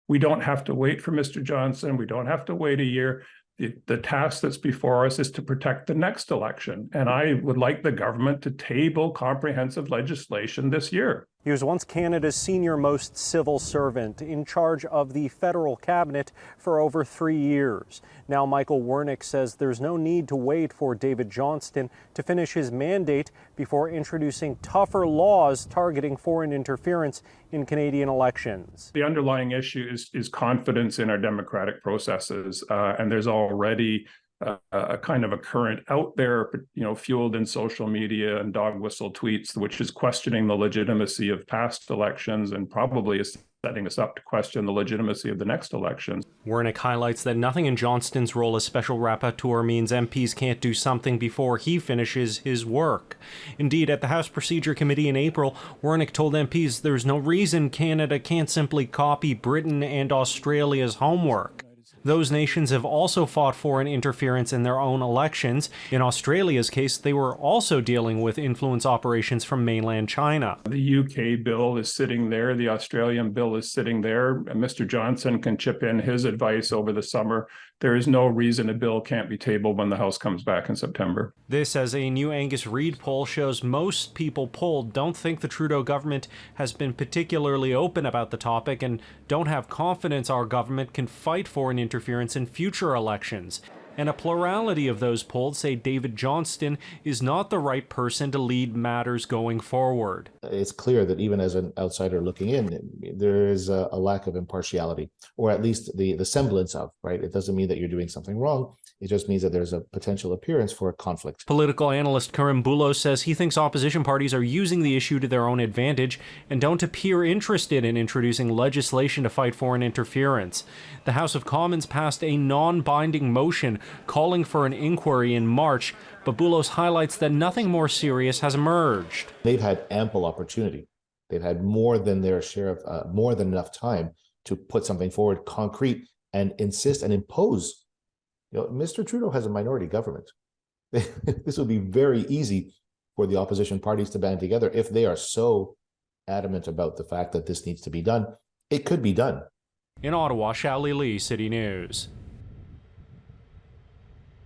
We don't have to wait for Mr. Johnston. We don't have to wait a year. The task that's before us is to protect the next election. And I would like the government to table comprehensive legislation this year. He was once Canada's senior-most civil servant, in charge of the federal cabinet for over 3 years. Now Michael Wernick says there's no need to wait for David Johnston to finish his mandate before introducing tougher laws targeting foreign interference in Canadian elections. The underlying issue is confidence in our democratic processes, and there's already a kind of a current out there, fueled in social media and dog whistle tweets, which is questioning the legitimacy of past elections and probably is setting us up to question the legitimacy of the next elections. Wernick highlights that nothing in Johnston's role as special rapporteur means MPs can't do something before he finishes his work. Indeed, at the House Procedure Committee in April, Wernick told MPs there's no reason Canada can't simply copy Britain and Australia's homework. Those nations have also fought foreign interference in their own elections. In Australia's case, they were also dealing with influence operations from mainland China. The UK bill is sitting there. The Australian bill is sitting there. Mr. Johnston can chip in his advice over the summer. There is no reason a bill can't be tabled when the House comes back in September. This, as a new Angus Reid poll shows, most people polled don't think the Trudeau government has been particularly open about the topic and don't have confidence our government can fight foreign interference in future elections. And a plurality of those polled say David Johnston is not the right person to lead matters going forward. It's clear that even as an outsider looking in, there is a lack of impartiality, or at least the semblance of, right? It doesn't mean that you're doing something wrong. It just means that there's a potential appearance for a conflict. Political analyst Karim Boulos says he thinks opposition parties are using the issue to their own advantage and don't appear interested in introducing legislation to fight foreign interference. The House of Commons passed a non-binding motion calling for an inquiry in March, but Boulos highlights that nothing more serious has emerged. They've had ample opportunity. They've had more than their share of, more than enough time to put something forward concrete and insist and impose. Mr. Trudeau has a minority government. This would be very easy for the opposition parties to band together if they are so adamant about the fact that this needs to be done. It could be done. In Ottawa, Shally Lee, City News.